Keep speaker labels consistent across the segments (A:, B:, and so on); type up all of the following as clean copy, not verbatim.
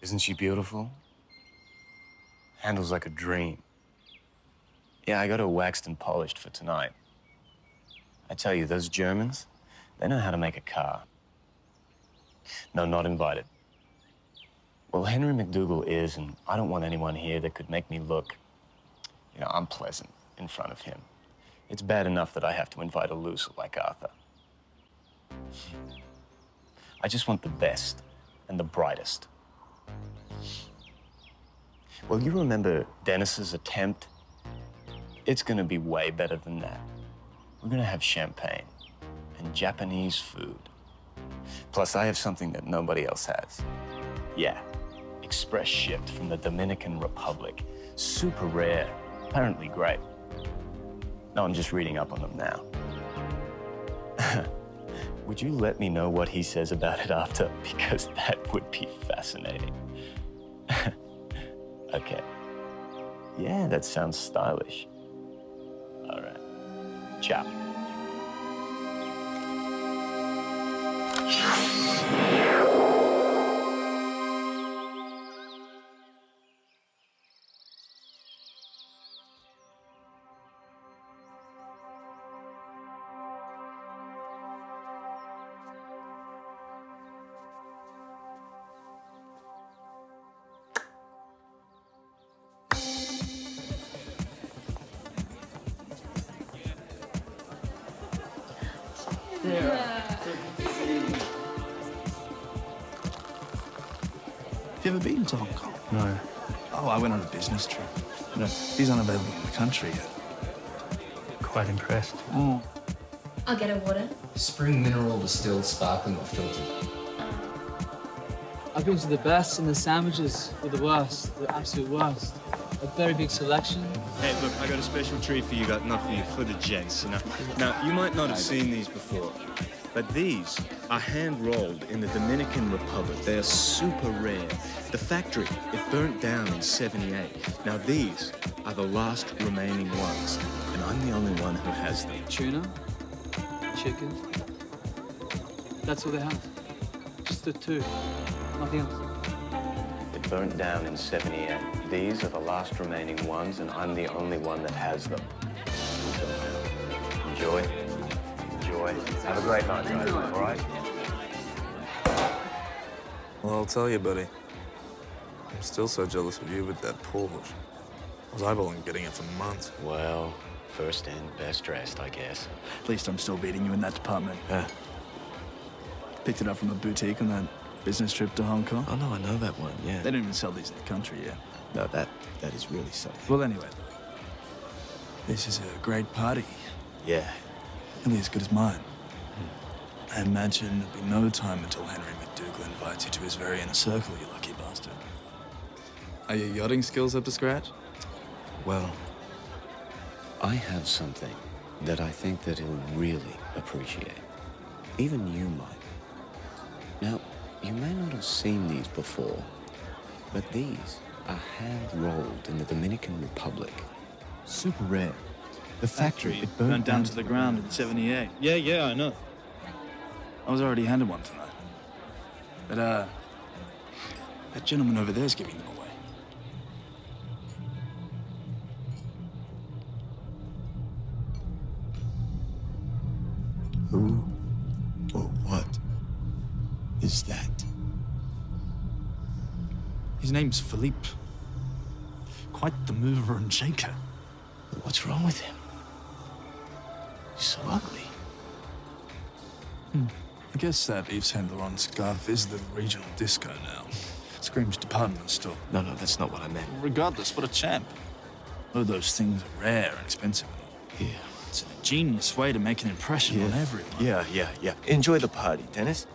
A: Isn't she beautiful? Handles like a dream. Yeah, I got her waxed and polished for tonight. I tell you, those Germans, they know how to make a car. No, not invited. Well, Henry McDougal is, and I don't want anyone here that could make me look, unpleasant in front of him. It's bad enough that I have to invite a loser like Arthur. I just want the best and the brightest. Well, you remember Dennis's attempt? It's gonna be way better than that. We're gonna have champagne and Japanese food. Plus, I have something that nobody else has. Yeah, express shipped from the Dominican Republic. Super rare, apparently great. No, I'm just reading up on them now. Would you let me know what he says about it after? Because that would be fascinating. Okay. Yeah, that sounds stylish. All right. Ciao.
B: Have you ever been to Hong Kong?
A: No.
B: Oh, I went on a business trip. He's unavailable in the country yet.
A: Quite impressed.
B: Oh.
C: I'll get a water.
D: Spring mineral, distilled, sparkling, or filtered.
E: I've been to the best, and the sandwiches were the worst, the absolute worst. A very big selection.
F: Hey, look, I got a special treat for you, got enough for you, for the gents, Now, you might not have seen these before, but these are hand-rolled in the Dominican Republic. They are super rare. The factory, it burnt down in '78. Now, these are the last remaining ones, and I'm the only one who has them.
E: Tuna, chicken. That's all they have. Just the two. Nothing else.
A: It burnt down in '78. These are the last remaining ones, and I'm the only one that has them. So, enjoy. Enjoy. Have a great night, guys, all right?
G: Well, I'll tell you, buddy. I'm still so jealous of you with that Porsche. I was eyeballing getting it for months.
A: Well, first in, best dressed, I guess.
B: At least I'm still beating you in that department. Picked it up from a boutique on that business trip to Hong Kong.
A: Oh, no, I know that one, yeah.
B: They don't even sell these in the country yet.
A: No, that is really something.
B: Well, anyway, this is a great party.
A: Yeah.
B: Nearly as good as mine. I imagine there'll be no time until Henry McDougal invites you to his very inner circle, you lucky bastard. Are your yachting skills up to scratch?
A: Well, I have something that I think that he'll really appreciate. Even you might. Now, you may not have seen these before, but these are hand-rolled in the Dominican Republic. Super rare. The factory, it
B: burnt down to the ground in '78.
F: Yeah, I know.
B: I was already handed one tonight. But, that gentleman over there's giving them away.
A: Who or what is that?
B: His name's Philippe. Quite the mover and shaker.
A: What's wrong with him? He's so ugly.
B: I guess that Yves Saint Laurent scarf is the regional disco now. Screams department store.
A: No, that's not what I meant.
B: Regardless, what a champ. Oh, those things are rare and expensive.
A: Yeah.
B: It's an ingenious way to make an impression on everyone.
A: Yeah. Enjoy the party, Dennis.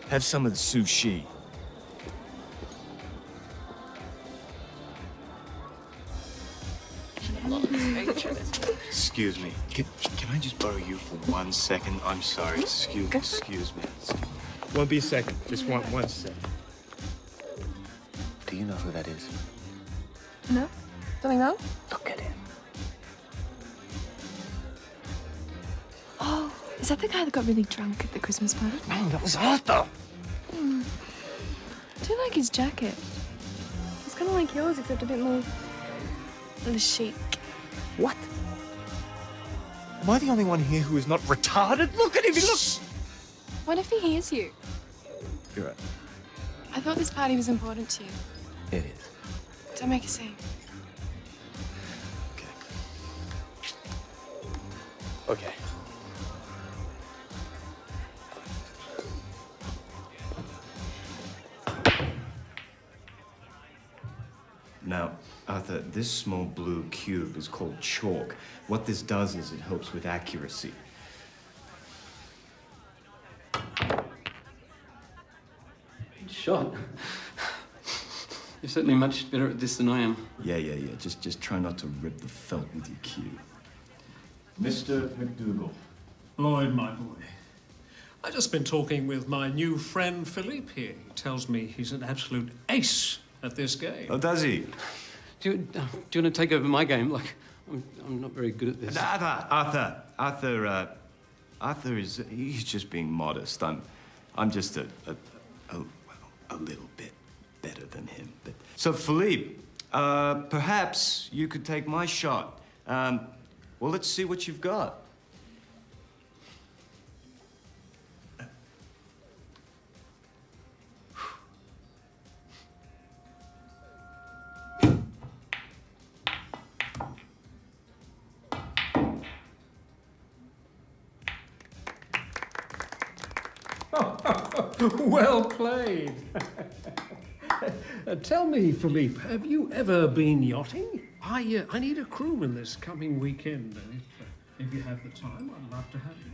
A: Have some of the sushi. Excuse me. Can I just borrow you for 1 second? I'm sorry. Excuse me.
F: Won't be a second. Just one second.
A: Do you know who that is?
C: No? Something wrong?
A: Look at him.
C: Oh, is that the guy that got really drunk at the Christmas party?
A: No, that was Arthur.
C: I do like his jacket. It's kind of like yours, except a bit more chic.
A: What? Am I the only one here who is not retarded? Look at him, he looks...
C: What if he hears you?
A: You're right.
C: I thought this party was important to you.
A: It is.
C: Don't make a scene.
A: Okay. Now, Arthur, this small blue cube is called chalk. What this does is it helps with accuracy.
H: Shot. You're certainly much better at this than I am.
A: Yeah. Just try not to rip the felt with your cue. Mr. McDougal.
I: Lloyd, my boy. I've just been talking with my new friend Philippe here. He tells me he's an absolute ace at this game.
A: Oh, does he?
H: Do you want to take over my game? Like, I'm not very good at this.
A: Arthur is, he's just being modest. I'm just a little bit better than him. But so Philippe, perhaps you could take my shot. Well, let's see what you've got.
I: Well played. Tell me, Philippe, have you ever been yachting? I need a crewman this coming weekend, and if you have the time, I'd love to have you.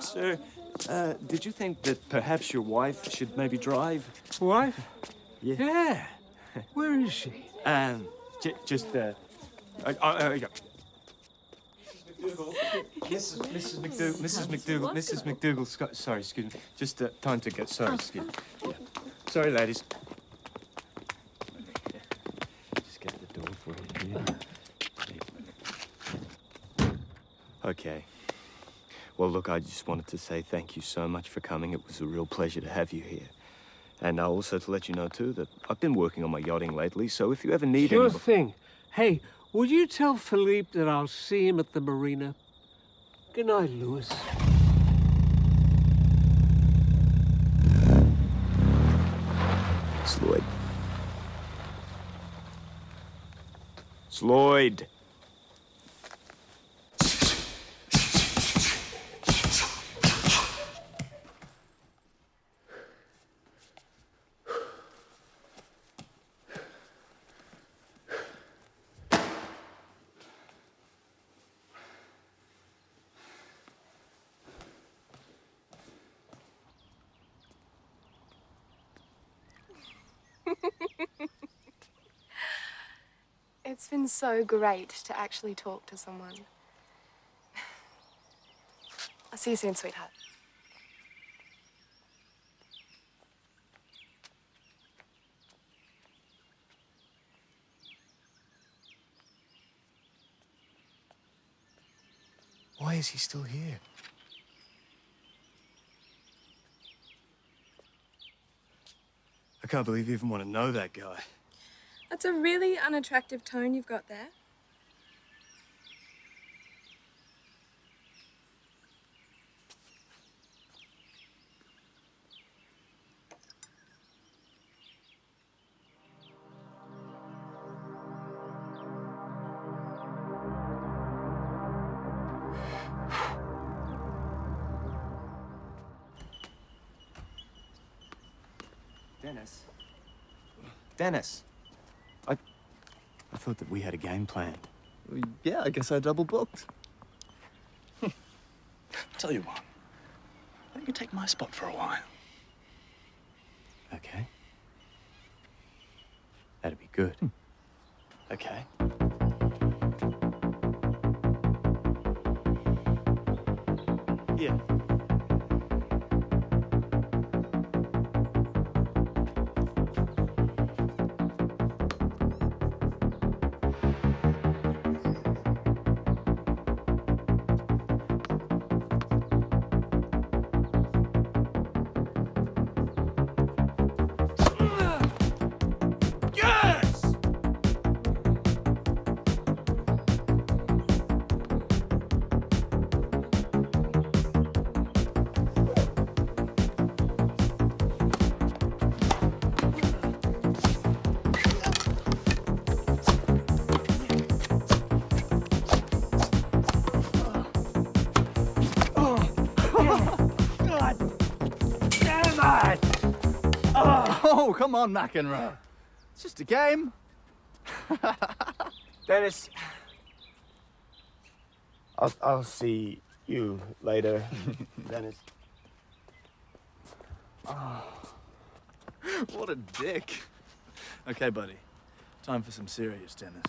A: Sir, did you think that perhaps your wife should maybe drive?
I: Wife?
A: Yeah.
I: Yeah. Where is she?
A: Just, yeah. Mrs. McDougal, sorry, excuse me. Just time to get, sorry, excuse me. Yeah. Sorry, ladies. Just get the door for you. Okay. Well, look, I just wanted to say thank you so much for coming. It was a real pleasure to have you here. And also to let you know, too, that I've been working on my yachting lately, so if you ever need
I: Sure
A: any...
I: thing. Hey, will you tell Philippe that I'll see him at the marina? Good night, Louis.
A: It's Lloyd. It's Lloyd.
C: It's been so great to actually talk to someone. I'll see you soon, sweetheart.
A: Why is he still here? I can't believe you even want to know that guy.
C: That's a really unattractive tone you've got there.
A: Dennis. I thought that we had a game planned.
B: Well, yeah, I guess I double booked. Tell you what, why don't you take my spot for a while?
A: Okay. That'd be good. Okay. Yeah.
B: Oh, come on, McEnroe. It's just a game.
A: Dennis, I'll see you later, Dennis.
B: What a dick. Okay, buddy. Time for some serious tennis.